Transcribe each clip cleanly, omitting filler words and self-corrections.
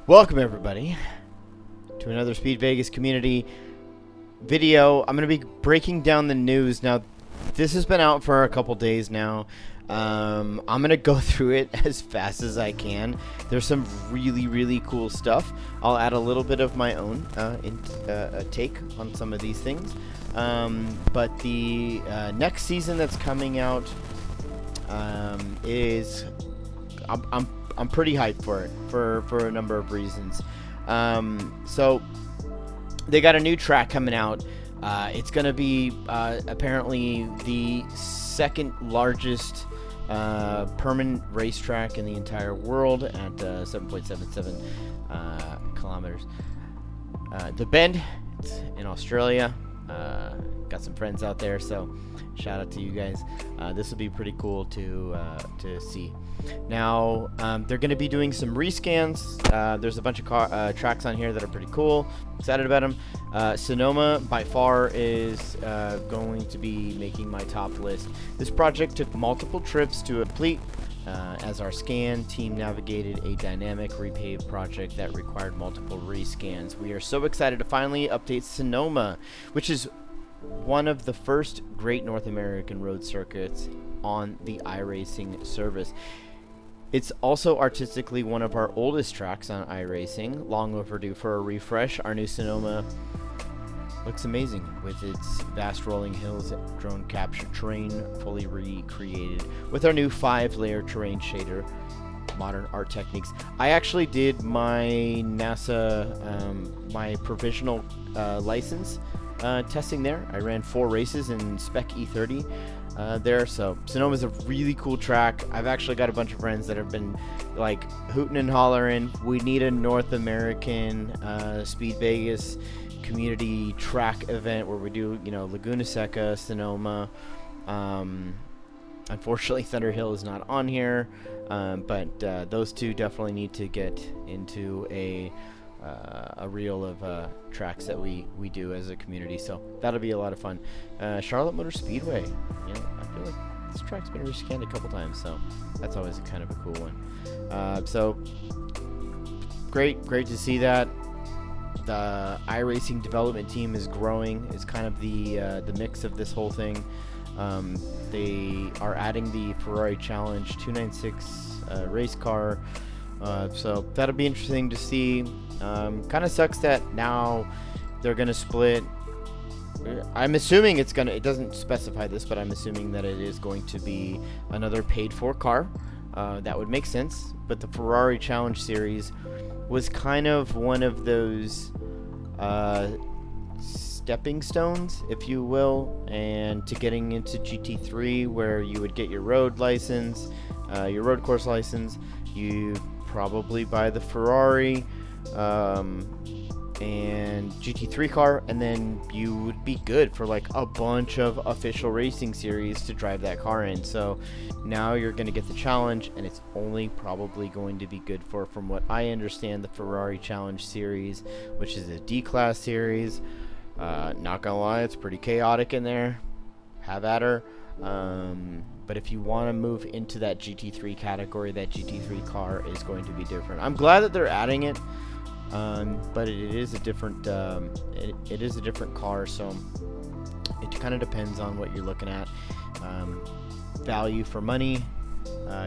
Welcome everybody to another Speed Vegas community video. I'm going to be breaking down the news. Now, this has been out for a couple days now. I'm going to go through it as fast as I can. There's some really cool stuff. I'll add a little bit of my own take on some of these things. But the next season that's coming out is... I'm pretty hyped for it for a number of reasons. So they got a new track coming out. It's going to be apparently the second largest permanent racetrack in the entire world at 7.77 kilometers. The Bend, it's in Australia. Got some friends out there, so shout out to you guys. This will be pretty cool to see. Now, they're going to be doing some rescans. There's a bunch of tracks on here that are pretty cool. Excited about them. Sonoma, by far, is going to be making my top list. This project took multiple trips to complete as our scan team navigated a dynamic repave project that required multiple rescans. We are so excited to finally update Sonoma, which is one of the first great North American road circuits on the iRacing service. It's also artistically one of our oldest tracks on iRacing, long overdue for a refresh. Our new Sonoma looks amazing with its vast rolling hills, drone capture terrain fully recreated with our new 5-layer terrain shader, modern art techniques. I actually did my NASA, my provisional license testing there. I ran 4 races in Spec E30 there, so Sonoma's a really cool track. I've actually got a bunch of friends that have been like hooting and hollering, we need a North American Speed Vegas community track event where we do, you know, Laguna Seca, Sonoma. Unfortunately, Thunder Hill is not on here, but those two definitely need to get into a reel of tracks that we do as a community, so that'll be a lot of fun. Charlotte Motor Speedway, you know, I feel like this track's been rescanned a couple times, so that's always kind of a cool one. So great to see that. The iRacing development team is growing. It's kind of the mix of this whole thing. They are adding the Ferrari Challenge 296 race car. So that'll be interesting to see. Kind of sucks that now they're gonna split. I'm assuming it doesn't specify this, but I'm assuming that it is going to be another paid-for car. That would make sense. But the Ferrari Challenge series was kind of one of those stepping stones, if you will, and to getting into GT3, where you would get your road license, your road course license. You probably buy the Ferrari and GT3 car, and then you would be good for like a bunch of official racing series to drive that car in. So now you're going to get the challenge, and it's only probably going to be good for, from what I understand, the Ferrari Challenge series, which is a D-Class series. Not gonna lie, it's pretty chaotic in there. Have at her. But if you want to move into that GT3 category, that GT3 car is going to be different. I'm glad that they're adding it, but it is a different it is a different car, so it kind of depends on what you're looking at. Value for money,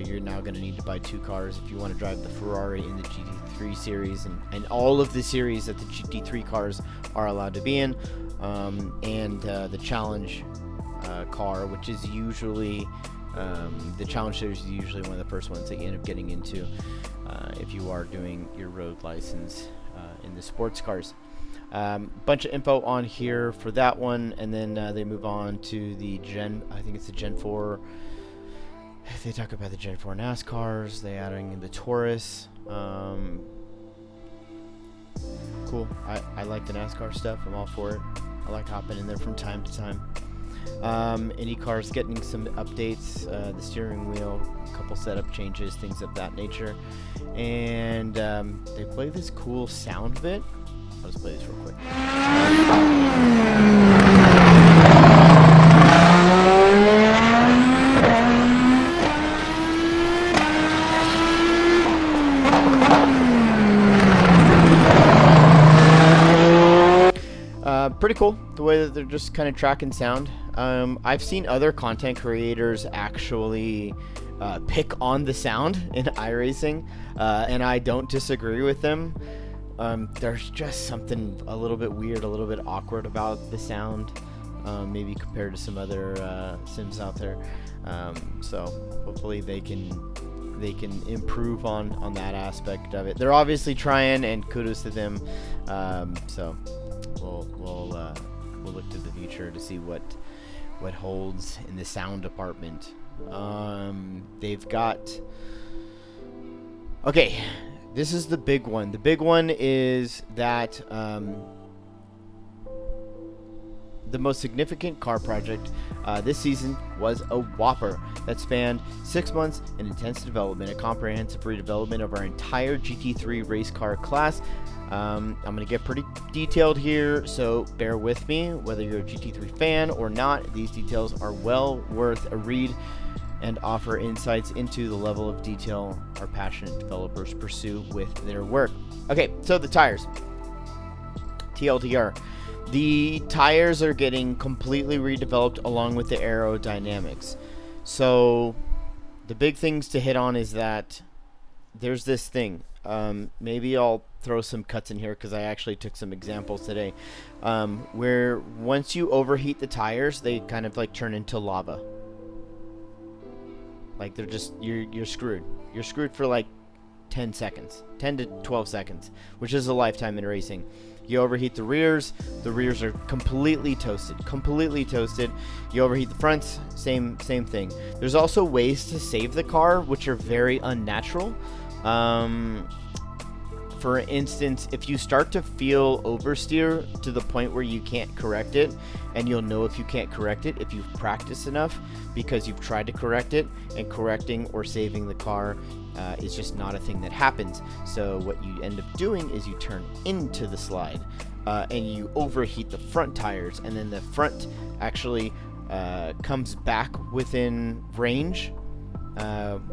you're now going to need to buy 2 cars if you want to drive the Ferrari in the GT3 series, and all of the series that the GT3 cars are allowed to be in, and the Challenge car, which is usually the Challenge series is usually one of the first ones that you end up getting into if you are doing your road license in the sports cars. Bunch of info on here for that one, and then they move on to the I think it's the Gen 4. They talk about the Gen 4 NASCARs. They adding in the Taurus. Cool. I like the NASCAR stuff. I'm all for it. I like hopping in there from time to time. IndyCar's getting some updates, the steering wheel, a couple setup changes, things of that nature. And they play this cool sound bit. I'll just play this real quick. pretty cool the way that they're just kind of tracking sound. I've seen other content creators actually pick on the sound in iRacing, and I don't disagree with them. There's just something a little bit weird, a little bit awkward about the sound, maybe compared to some other sims out there. So hopefully they can improve on that aspect of it. They're obviously trying, and kudos to them. So we'll look to the future to see what holds in the sound department. They've got, okay, this is the big one. The big one is that the most significant car project this season was a whopper that spanned 6 months in intense development, a comprehensive redevelopment of our entire GT3 race car class. I'm going to get pretty detailed here, so bear with me. Whether you're a GT3 fan or not, these details are well worth a read and offer insights into the level of detail our passionate developers pursue with their work. Okay, so the tires. TLDR. The tires are getting completely redeveloped along with the aerodynamics. So the big things to hit on is that there's this thing. Maybe I'll throw some cuts in here because I actually took some examples today, where once you overheat the tires, they kind of like turn into lava. Like they're just, you're screwed. You're screwed for like 10 seconds, 10 to 12 seconds, which is a lifetime in racing. You overheat the rears are completely toasted, You overheat the fronts, same thing. There's also ways to save the car, which are very unnatural. For instance, if you start to feel oversteer to the point where you can't correct it, and you'll know if you can't correct it if you've practiced enough, because you've tried to correct it, and correcting or saving the car is just not a thing that happens. So what you end up doing is you turn into the slide, and you overheat the front tires, and then the front actually comes back within range,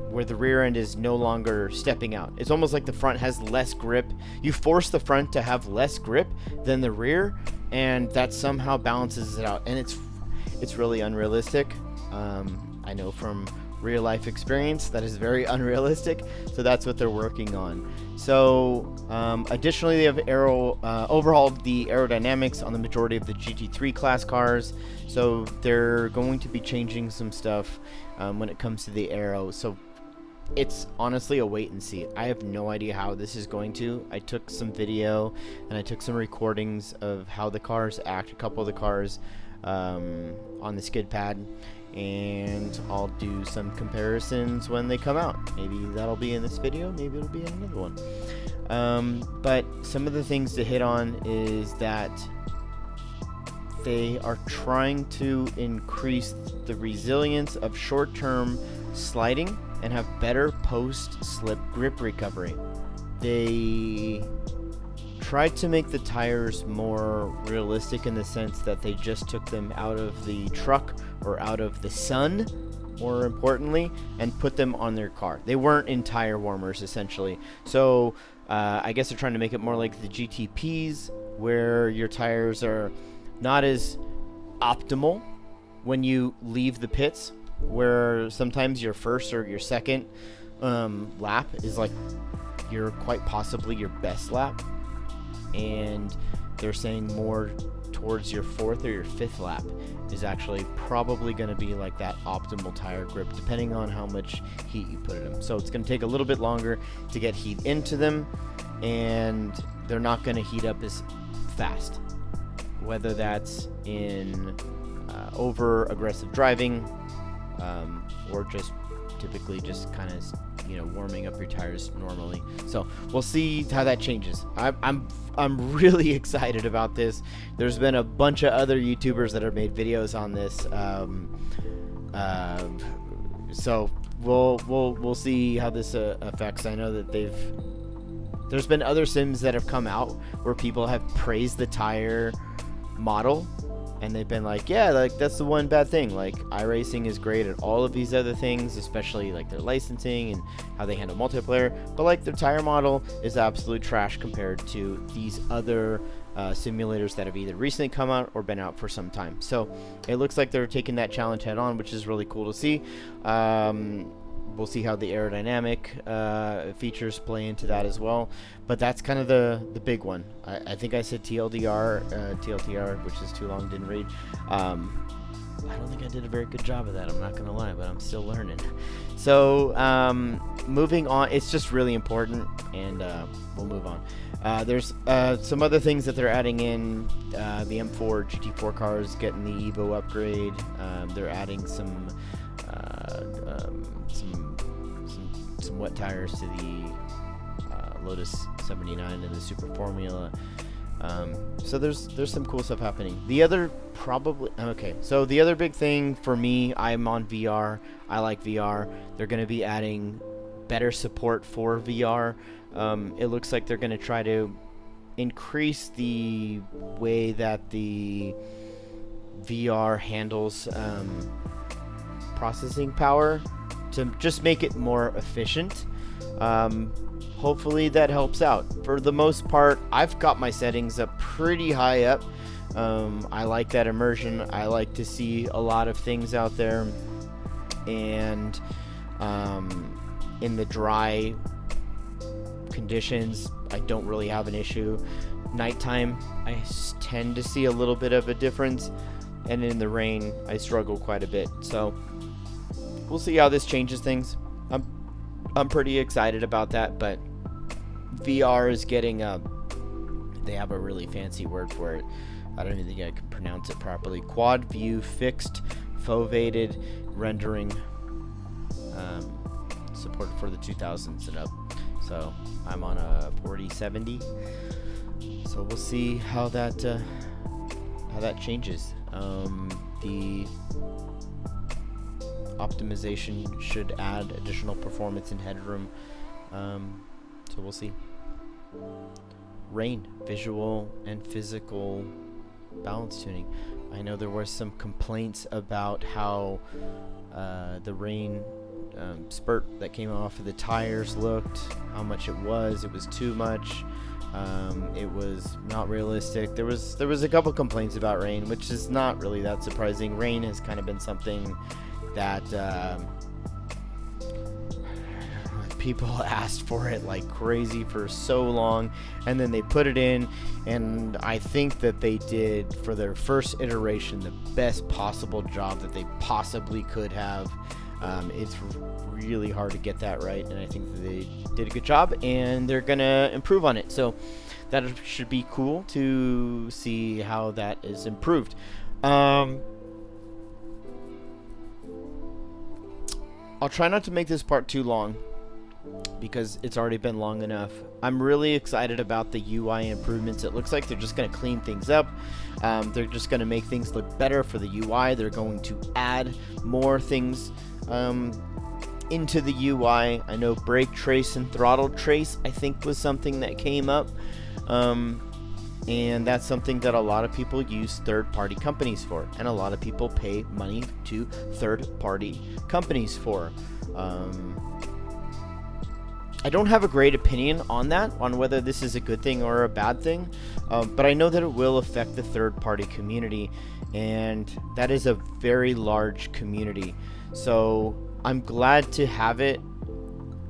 where the rear end is no longer stepping out. It's almost like the front has less grip. You force the front to have less grip than the rear, and that somehow balances it out. And it's really unrealistic. I know from real life experience that is very unrealistic. So that's what they're working on. So additionally, they have overhauled the aerodynamics on the majority of the GT3 class cars. So they're going to be changing some stuff when it comes to the aero. So it's honestly a wait and see. I have no idea how this is going to. I took some video and I took some recordings of how the cars act, a couple of the cars on the skid pad, and I'll do some comparisons when they come out. Maybe that'll be in this video, maybe it'll be in another one. But some of the things to hit on is that they are trying to increase the resilience of short-term sliding and have better post-slip grip recovery. They tried to make the tires more realistic in the sense that they just took them out of the truck or out of the sun, more importantly, and put them on their car. They weren't in tire warmers, essentially. So I guess they're trying to make it more like the GTPs, where your tires are not as optimal when you leave the pits, where sometimes your first or your second lap is like quite possibly your best lap, and they're saying more towards your fourth or your fifth lap is actually probably going to be like that optimal tire grip, depending on how much heat you put in them. So it's going to take a little bit longer to get heat into them, and they're not going to heat up as fast, whether that's in over aggressive driving or just typically just kind of warming up your tires normally. So we'll see how that changes. I'm really excited about this. There's been a bunch of other YouTubers that have made videos on this, so we'll see how this affects. I know that there's been other sims that have come out where people have praised the tire model, and they've been like, yeah, like that's the one bad thing. Like iRacing is great at all of these other things, especially like their licensing and how they handle multiplayer, but like their tire model is absolute trash compared to these other simulators that have either recently come out or been out for some time. So it looks like they're taking that challenge head on, which is really cool to see. We'll see how the aerodynamic features play into that as well. But that's kind of the big one. I think I said TLDR, which is too long, didn't read. I don't think I did a very good job of that, I'm not going to lie, but I'm still learning. So, moving on, it's just really important, and we'll move on. There's some other things that they're adding in. The M4 GT4 cars getting the Evo upgrade. They're adding some wet tires to the Lotus 79 and the Super Formula. So there's some cool stuff happening. The other the other big thing for me, I'm on VR. I like VR. They're going to be adding better support for VR. It looks like they're going to try to increase the way that the VR handles processing power to just make it more efficient. Hopefully that helps out. For the most part, I've got my settings up pretty high up. I like that immersion. I like to see a lot of things out there. And in the dry conditions, I don't really have an issue. Nighttime, I tend to see a little bit of a difference. And in the rain, I struggle quite a bit. So we'll see how this changes things. I'm pretty excited about that, but VR is getting they have a really fancy word for it. I don't even think I can pronounce it properly. Quad view fixed foveated rendering, support for the 2000s and up. So I'm on a 4070. So we'll see how that changes. The optimization should add additional performance and headroom. So we'll see. Rain, visual and physical balance tuning. I know there were some complaints about how the rain spurt that came off of the tires looked, how much it was too much. It was not realistic. There was a couple complaints about rain, which is not really that surprising. Rain has kind of been something that people asked for it like crazy for so long, and then they put it in, and I think that they did, for their first iteration, the best possible job that they possibly could have. It's really hard to get that right, and I think that they did a good job, and they're gonna improve on it. So that should be cool to see how that is improved. I'll try not to make this part too long, because it's already been long enough. I'm really excited about the UI improvements. It looks like they're just going to clean things up. They're just going to make things look better for the UI. They're going to add more things into the UI. I know brake trace and throttle trace, I think, was something that came up. And that's something that a lot of people use third-party companies for, and a lot of people pay money to third-party companies for. I don't have a great opinion on that, on whether this is a good thing or a bad thing, but I know that it will affect the third-party community, and that is a very large community. So I'm glad to have it,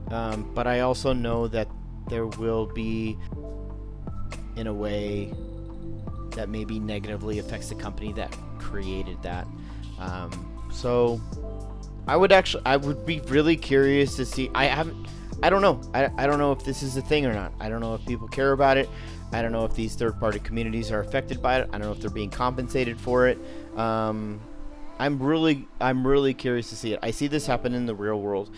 but I also know that there will be, in a way, that maybe negatively affects the company that created that. So I would be really curious to see. I don't know. I don't know if this is a thing or not. I don't know if people care about it. I don't know if these third-party communities are affected by it. I don't know if they're being compensated for it. I'm really curious to see it. I see this happen in the real world,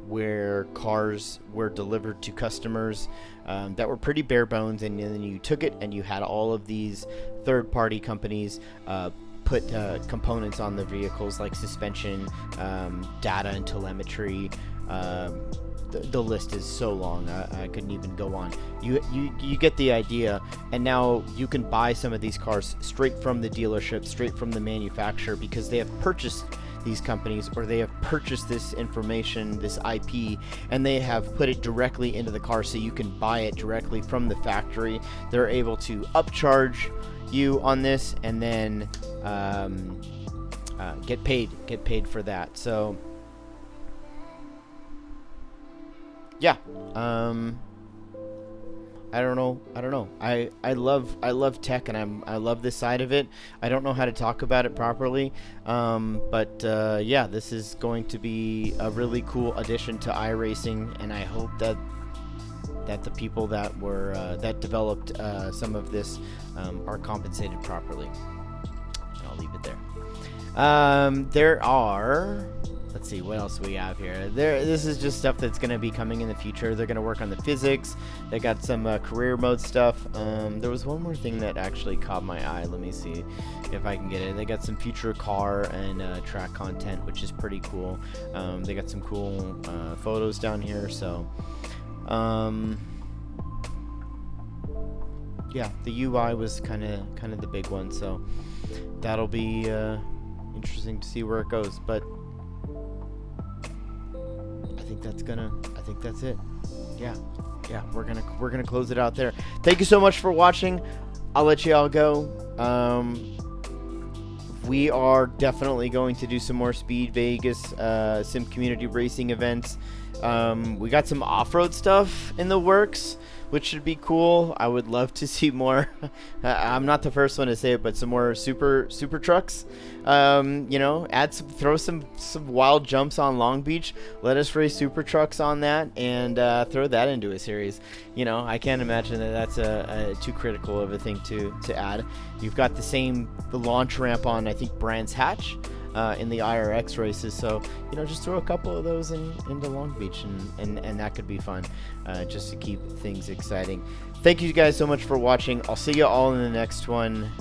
where cars were delivered to customers that were pretty bare bones, and then you took it and you had all of these third-party companies put components on the vehicles, like suspension, data and telemetry. The list is so long, I couldn't even go on. You get the idea, and now you can buy some of these cars straight from the dealership, straight from the manufacturer, because they have purchased these companies, or they have purchased this information, this IP, and they have put it directly into the car so you can buy it directly from the factory. They're able to upcharge you on this, and then get paid for that. So yeah, I don't know. I love tech, and I love this side of it. I don't know how to talk about it properly, but yeah, this is going to be a really cool addition to iRacing, and I hope that the people that were that developed some of this are compensated properly. I'll leave it there. There are. Let's see, what else we have here. This is just stuff that's going to be coming in the future. They're going to work on the physics. They got some career mode stuff. There was one more thing that actually caught my eye. Let me see if I can get it. They got some future car and track content, which is pretty cool. They got some cool photos down here. So, yeah, the UI was kind of the big one. So that'll be interesting to see where it goes. But I think that's it. Yeah, we're gonna close it out there. Thank you so much for watching. I'll let you all go. We are definitely going to do some more Speed Vegas Sim Community Racing events. We got some off-road stuff in the works, which should be cool. I would love to see more. I'm not the first one to say it, but some more super trucks. You know, throw some wild jumps on Long Beach. Let us race super trucks on that, and throw that into a series. You know, I can't imagine that that's too critical of a thing to add. You've got the launch ramp on, I think, Brands Hatch. In the IRX races, so you know, just throw a couple of those into Long Beach, and that could be fun, just to keep things exciting. Thank you guys so much for watching. I'll see you all in the next one.